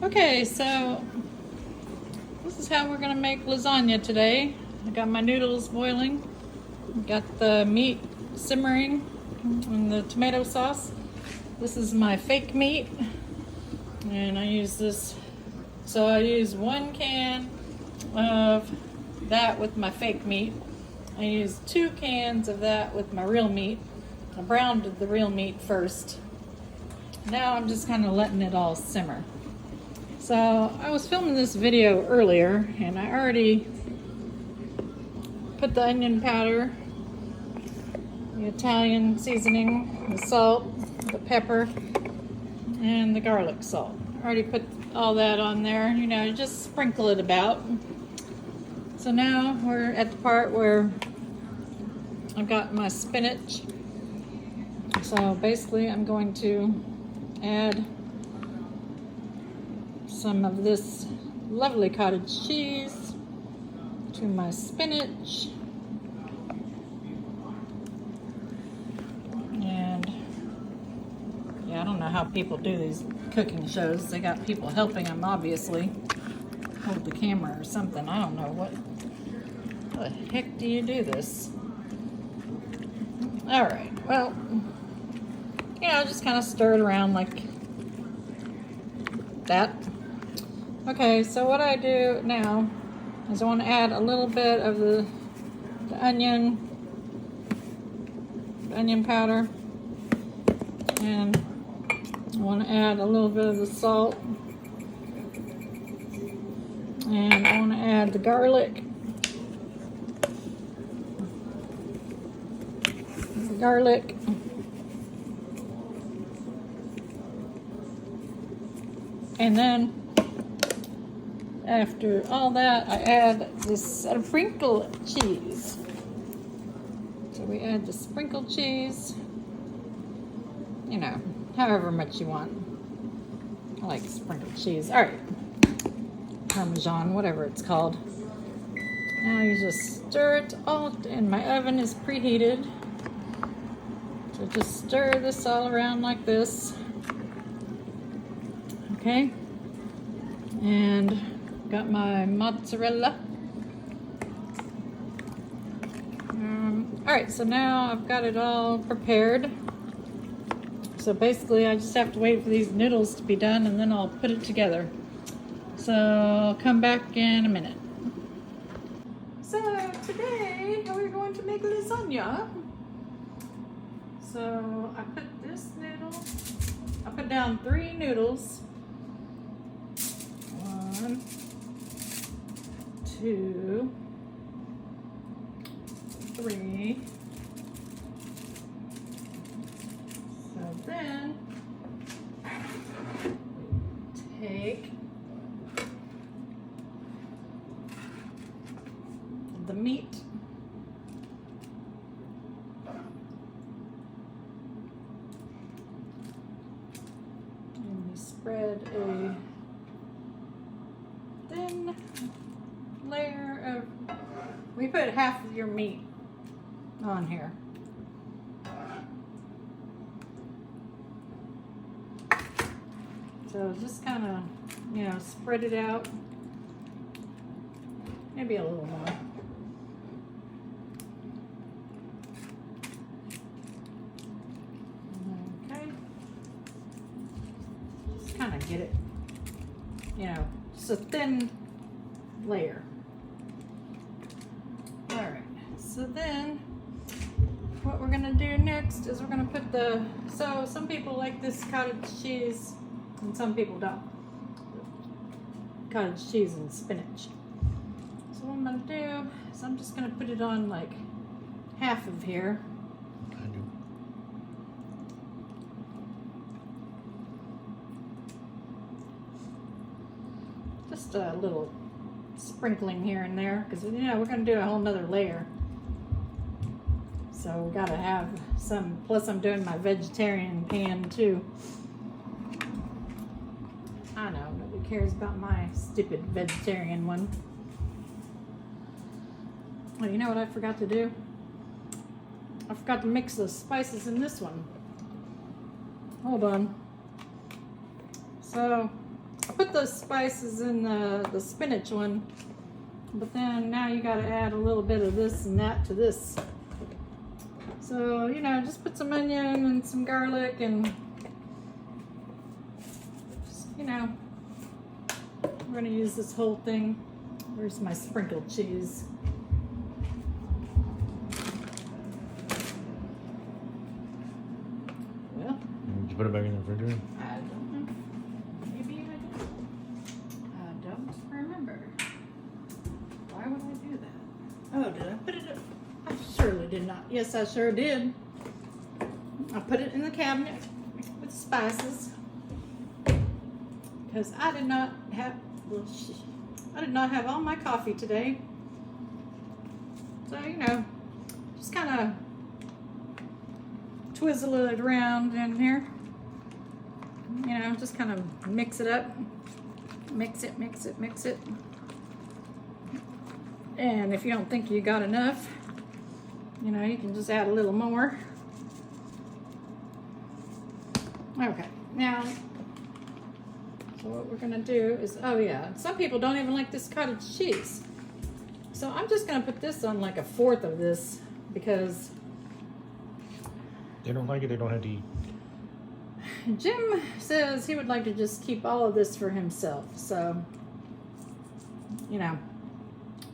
Okay, so this is how we're gonna make lasagna today. I got my noodles boiling, got the meat simmering in the tomato sauce. This is my fake meat, and I use this. So I use 1 can of that with my fake meat. I use 2 cans of that with my real meat. I browned the real meat first. Now I'm just kind of letting it all simmer. So I was filming this video earlier and I already put the onion powder, the Italian seasoning, the salt, the pepper, and the garlic salt. I already put all that on there, you know, just sprinkle it about. So now we're at the part where I've got my spinach. So basically I'm going to add some of this lovely cottage cheese to my spinach. And yeah, I don't know how people do these cooking shows. They got people helping them, obviously. Hold the camera or something. I don't know what the heck do you do this? All right, well, you know, just kind of stir it around like that. Okay, so what I do now is I want to add a little bit of the onion powder, and I want to add a little bit of the salt, and I want to add the garlic. And then after all that, I add this sprinkled cheese. So we add the sprinkled cheese, you know, however much you want. I like sprinkled cheese. All right, Parmesan, whatever it's called. Now you just stir it all, and my oven is preheated. So just stir this all around like this. Okay, and got my mozzarella. All right, so now I've got it all prepared. So basically I just have to wait for these noodles to be done and then I'll put it together. So I'll come back in a minute. So today we're going to make lasagna. So I put this noodle, I put down 3 noodles. 1, 2, 3. So then take the meat, and we spread a thin layer of, we put half of your meat on here. So just kind of, you know, spread it out. Maybe a little more. Okay. Just kind of get it, you know, just a thin layer. All right, so then what we're gonna do next is we're gonna put so some people like this cottage cheese and some people don't. Cottage cheese and spinach. So what I'm gonna do is I'm just gonna put it on like half of here. Just a little sprinkling here and there, because, you know, we're going to do a whole nother layer. So we got to have some, plus I'm doing my vegetarian pan too. I know, nobody cares about my stupid vegetarian one. Well, you know what I forgot to do? I forgot to mix the spices in this one. Hold on. So I put those spices in the spinach one, but then now you got to add a little bit of this and that to this. So, you know, just put some onion and some garlic and, just, you know, we're going to use this whole thing. Where's my sprinkled cheese? Well, did you put it back in the refrigerator? I don't know. Maybe I did. I don't remember. Why would I do that? Oh, did I put it up? I surely did not. Yes, I sure did. I put it in the cabinet with spices because I did not have all my coffee today. So, you know, just kind of twizzle it around in here. You know, just kind of mix it up. Mix it, mix it, mix it. And if you don't think you got enough, you know, you can just add a little more. Okay, now, so what we're gonna do is, oh yeah, some people don't even like this cottage cheese. So I'm just gonna put this on like a fourth of this because They don't like it, they don't have to eat. Jim says he would like to just keep all of this for himself. So, you know,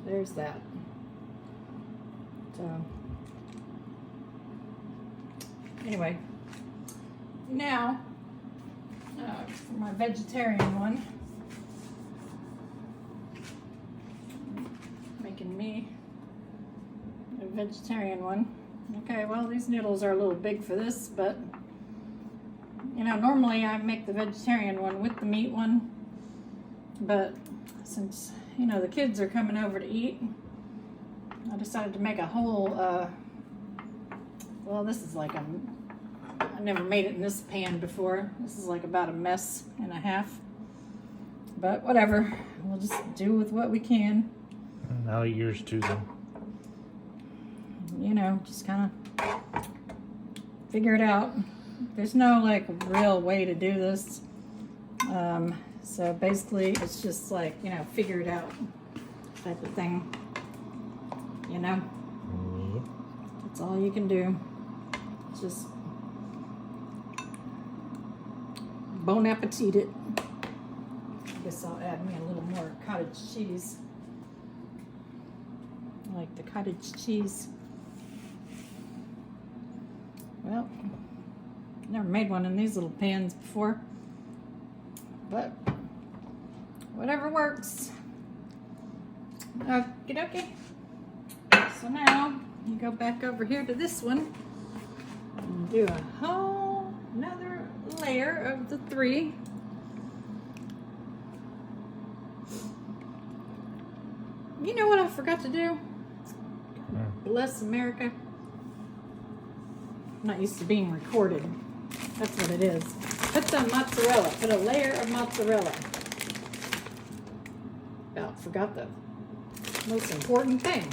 there's that. So, anyway, now for my vegetarian one, making me a vegetarian one. Okay, well, these noodles are a little big for this, but you know, normally I make the vegetarian one with the meat one, but since, you know, the kids are coming over to eat, I decided to make a whole, well, this is like I never made it in this pan before. This is like about a mess and a half, but whatever, we'll just do with what we can. I'll eat yours too then. You know, just kind of figure it out. There's no like real way to do this. So basically it's just like, you know, figure it out type of thing. You know? Yep. That's all you can do. It's just bon appetit it. I guess I'll add me a little more cottage cheese. I like the cottage cheese. Well, never made one in these little pans before, but whatever works. Okie dokie. So now you go back over here to this one and do a whole another layer of the 3. You know what I forgot to do? Bless America. I'm not used to being recorded. That's what it is. Put some mozzarella. Put a layer of mozzarella. About forgot the most important thing.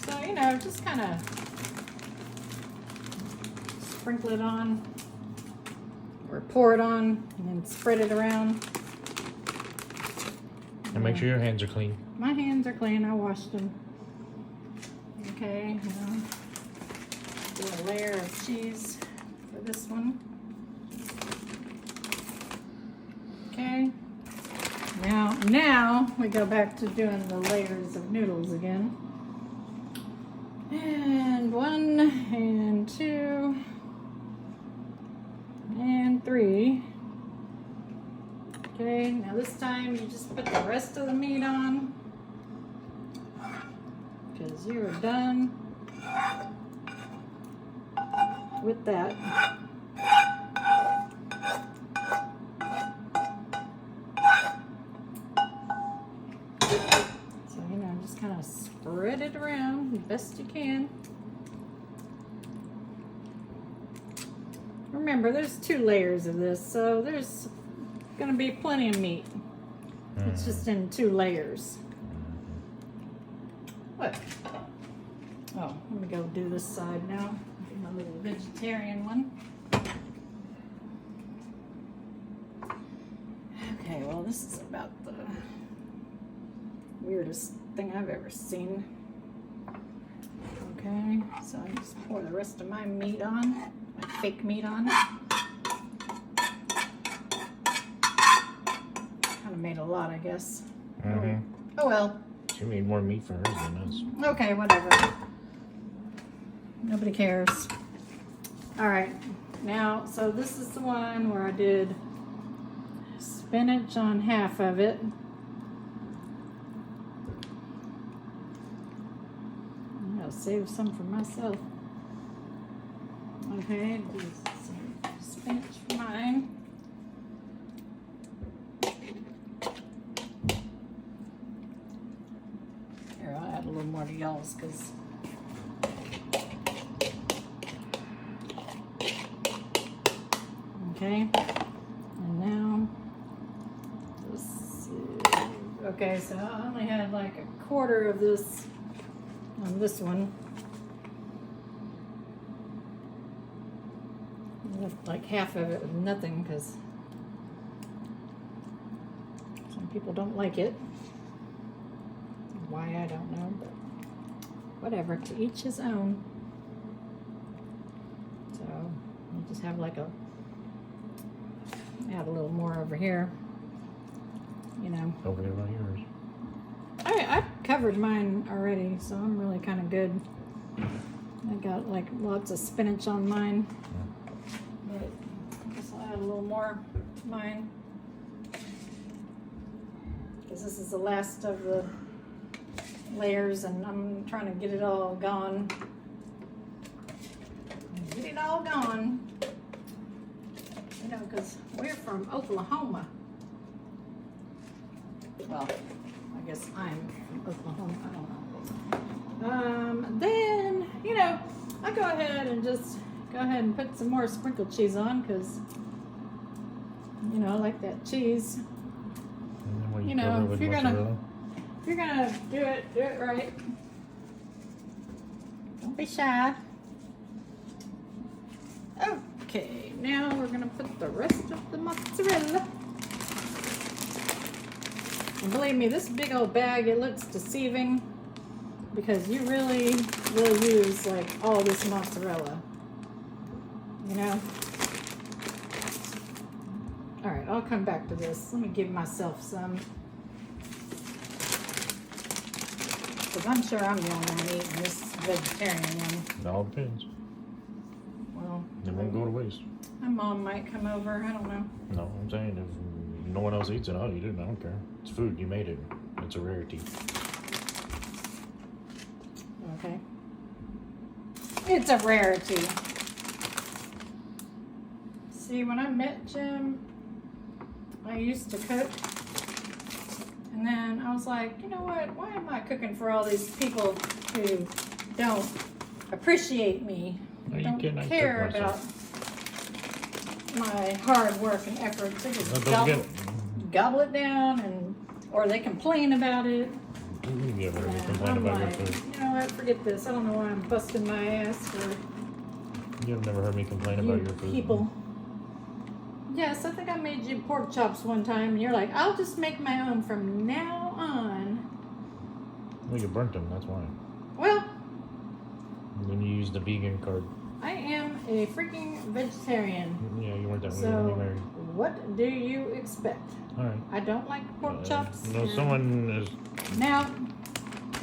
So, you know, just kind of sprinkle it on or pour it on and then spread it around. And make sure your hands are clean. My hands are clean. I washed them. Okay, now do a layer of cheese for this one. Okay. Now we go back to doing the layers of noodles again. And 1 and 2 and 3. Okay, now this time you just put the rest of the meat on because you are done with that. So, you know, just kind of spread it around the best you can. Remember, there's 2 layers of this, so there's going to be plenty of meat. It's just in 2 layers. What? Oh, let me go do this side now. Do my little vegetarian one. this is about the weirdest thing I've ever seen. Okay, so I just pour the rest of my meat on, my fake meat on. Kind of made a lot, I guess. Mm-hmm. Oh well. She made more meat for hers than us. Okay, whatever. Nobody cares. All right, now, so this is the one where I did spinach on half of it. I'm gonna save some for myself. Okay, do some spinach for mine. Here, I'll add a little more to y'all's because okay, and now let's see. Okay, so I only had like a quarter of this on this one. I left like half of it with nothing because some people don't like it. Why, I don't know, but whatever, to each his own. So I'll just have like a add a little more over here, you know. Over there by yours. I've covered mine already, so I'm really kind of good. I got like lots of spinach on mine, but I guess I'll add a little more to mine because this is the last of the layers, and I'm trying to get it all gone. Get it all gone. You know, because we're from Oklahoma. Well, I guess I'm from Oklahoma. I don't know. Then, you know, I go ahead and just go ahead and put some more sprinkled cheese on because, you know, I like that cheese. And then what You cover know, with if you're mozzarella? gonna do it right. Don't be shy. Okay, now we're gonna put the rest of the mozzarella. And believe me, this big old bag, it looks deceiving because you really will use like all this mozzarella, you know? All right, I'll come back to this. Let me give myself some. Because I'm sure I'm the only one eating this vegetarian one. It all depends. Well, It won't go to waste. my mom might come over. I don't know. No, I'm saying if no one else eats it, I'll eat it. I don't care. It's food. You made it. It's a rarity. Okay. It's a rarity. See, when I met Jim, I used to cook. And then I was like, you know what? Why am I cooking for all these people who don't appreciate me? Are you Don't kidding? I cook care about myself. my hard work and efforts. They just gobble it down, and or they complain about it. You ever heard me And complain I'm about like, your food? you know what? Forget this. I don't know why I'm busting my ass for You've never heard me complain about your food. people. Yes, I think I made you pork chops one time, and you're like, I'll just make my own from now on. Well, you burnt them. That's why. Well, And then you used the vegan card. I am a freaking vegetarian. Yeah, you weren't that way So, when you married. what do you expect? All right. I don't like pork chops. No, and someone is. Now,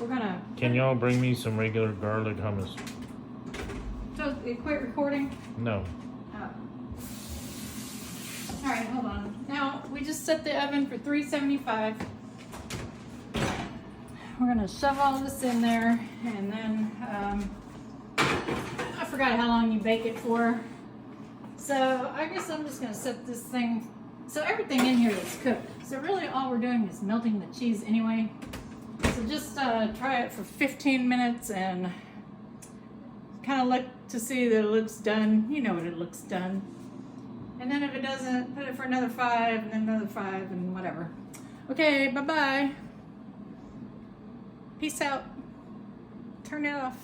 we're gonna. Can y'all bring me some regular garlic hummus? So, you quit recording? No. Oh. All right, hold on. Now, we just set the oven for 375. We're gonna shove all this in there, and then I forgot how long you bake it for. So I guess I'm just gonna set this thing. So everything in here is cooked. So really, all we're doing is melting the cheese anyway. So just try it for 15 minutes and kind of look to see that it looks done. You know what it looks done. And then if it doesn't, put it for another 5, and then another 5, and whatever. Okay, bye-bye. Peace out. Turn it off.